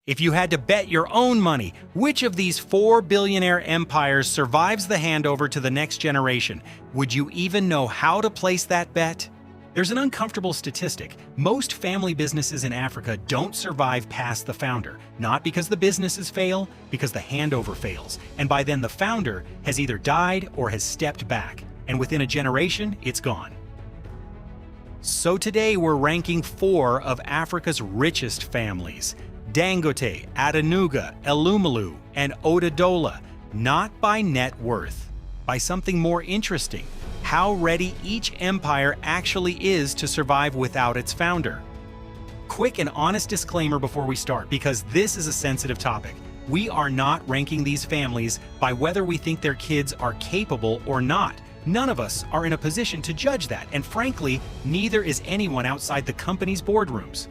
If you had to bet your own money, which of these four billionaire empires survives the handover to the next generation, would you even know how to place that bet? There's an uncomfortable statistic. Most family businesses in Africa don't survive past the founder, not because the businesses fail, because the handover fails. And by then the founder has either died or has stepped back, and within a generation, it's gone. So today we're ranking 4 of Africa's richest families: Dangote, Adenuga, Elumelu, and Otedola, not by net worth, by something more interesting: how ready each empire actually is to survive without its founder. Quick and honest disclaimer before we start, because this is a sensitive topic. We are not ranking these families by whether we think their kids are capable or not. None of us are in a position to judge that, and frankly, neither is anyone outside the company's boardrooms.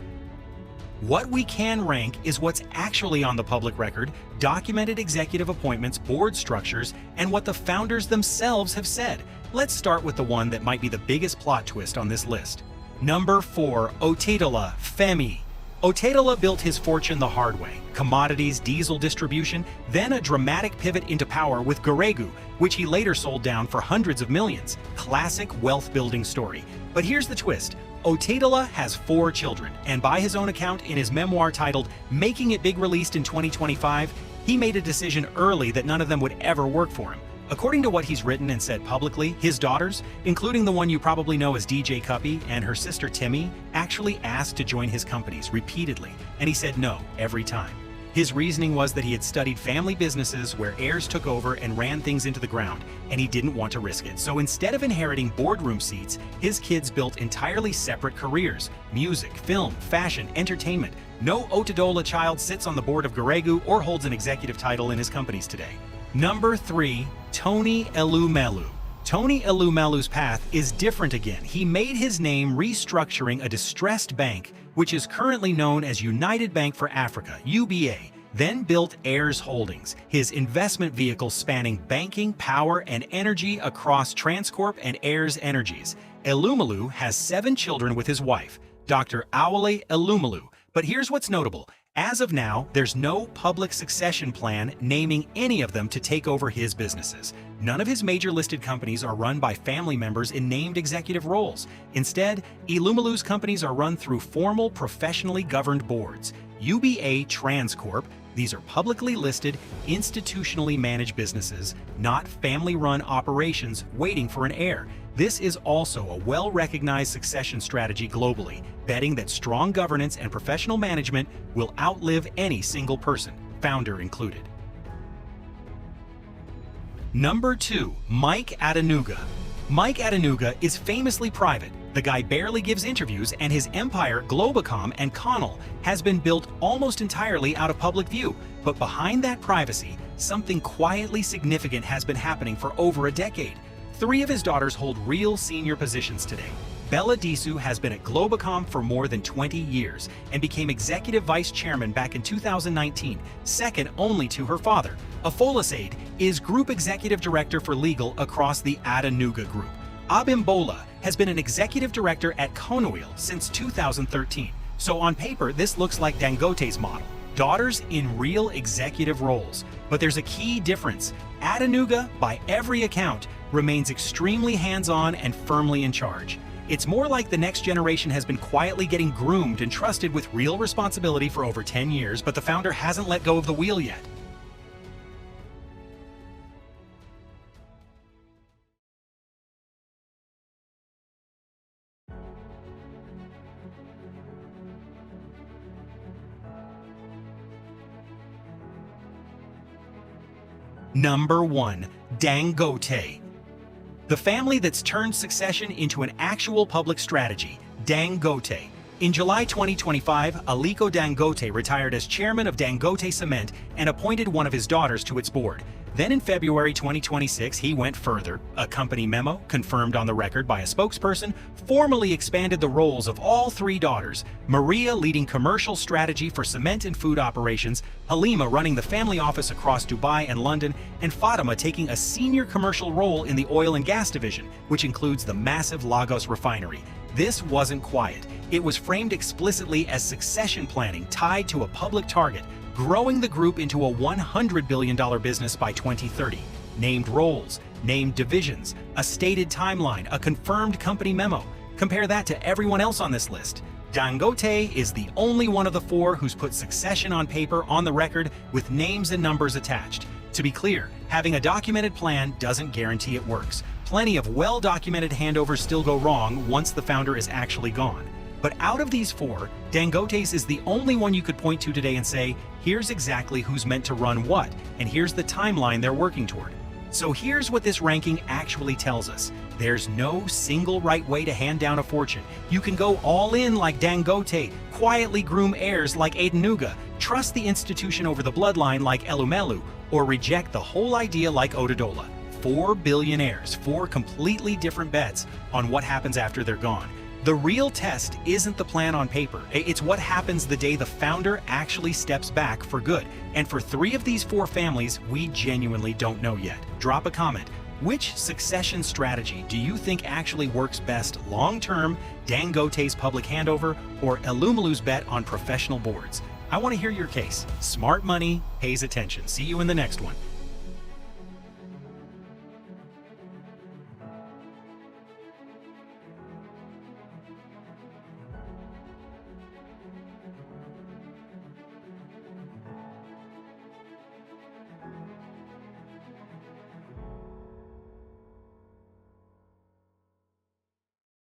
What we can rank is what's actually on the public record, documented executive appointments, board structures, and what the founders themselves have said. Let's start with the one that might be the biggest plot twist on this list. Number 4, Otedola Femi. Otedola built his fortune the hard way: commodities, diesel distribution, then a dramatic pivot into power with Geregu, which he later sold down for hundreds of millions. Classic wealth-building story. But here's the twist. Otedola has 4 children, and by his own account in his memoir titled Making It Big, released in 2025, he made a decision early that none of them would ever work for him. According to what he's written and said publicly, his daughters, including the one you probably know as DJ Cuppy and her sister Timmy, actually asked to join his companies repeatedly, and he said no every time. His reasoning was that he had studied family businesses where heirs took over and ran things into the ground, and he didn't want to risk it. So instead of inheriting boardroom seats, his kids built entirely separate careers: music, film, fashion, entertainment. No Otedola child sits on the board of Geregu or holds an executive title in his companies today. Number 3, Tony Elumelu. Tony Elumelu's path is different again. He made his name restructuring a distressed bank, which is currently known as United Bank for Africa, UBA, then built Heirs Holdings, his investment vehicle spanning banking, power, and energy across Transcorp and Heirs Energies. Elumelu has 7 children with his wife, Dr. Awale Elumelu. But here's what's notable. As of now, there's no public succession plan naming any of them to take over his businesses. None of his major listed companies are run by family members in named executive roles. Instead, Elumelu's companies are run through formal, professionally governed boards. UBA Transcorp, these are publicly listed, institutionally managed businesses, not family-run operations waiting for an heir. This is also a well-recognized succession strategy globally, betting that strong governance and professional management will outlive any single person, founder included. Number 2, Mike Adenuga. Mike Adenuga is famously private. The guy barely gives interviews, and his empire, Globacom and Connell, has been built almost entirely out of public view. But behind that privacy, something quietly significant has been happening for over a decade. 3 of his daughters hold real senior positions today. Bella Disu has been at Globacom for more than 20 years and became executive vice chairman back in 2019, second only to her father. Afolasade is group executive director for legal across the Adenuga Group. Abimbola has been an executive director at Conoil since 2013. So on paper, this looks like Dangote's model. Daughters in real executive roles. But there's a key difference. Adenuga, by every account, remains extremely hands-on and firmly in charge. It's more like the next generation has been quietly getting groomed and trusted with real responsibility for over 10 years, but the founder hasn't let go of the wheel yet. Number 1, Dangote. The family that's turned succession into an actual public strategy, Dangote. In July 2025, Aliko Dangote retired as chairman of Dangote Cement and appointed one of his daughters to its board. Then in February 2026, he went further. A company memo, confirmed on the record by a spokesperson, formally expanded the roles of all 3 daughters: Maria leading commercial strategy for cement and food operations, Halima running the family office across Dubai and London, and Fatima taking a senior commercial role in the oil and gas division, which includes the massive Lagos refinery. This wasn't quiet. It was framed explicitly as succession planning tied to a public target, growing the group into a $100 billion business by 2030. Named roles, named divisions, a stated timeline, a confirmed company memo. Compare that to everyone else on this list. Dangote is the only one of the four who's put succession on paper on the record with names and numbers attached. To be clear, having a documented plan doesn't guarantee it works. Plenty of well-documented handovers still go wrong once the founder is actually gone. But out of these four, Dangote's is the only one you could point to today and say, here's exactly who's meant to run what, and here's the timeline they're working toward. So here's what this ranking actually tells us. There's no single right way to hand down a fortune. You can go all in like Dangote, quietly groom heirs like Adenuga, trust the institution over the bloodline like Elumelu, or reject the whole idea like Otedola. 4 billionaires, 4 completely different bets on what happens after they're gone. The real test isn't the plan on paper, it's what happens the day the founder actually steps back for good. And for 3 of these 4 families, we genuinely don't know yet. Drop a comment. Which succession strategy do you think actually works best long-term, Dangote's public handover or Elumelu's bet on professional boards? I want to hear your case. Smart money pays attention. See you in the next one.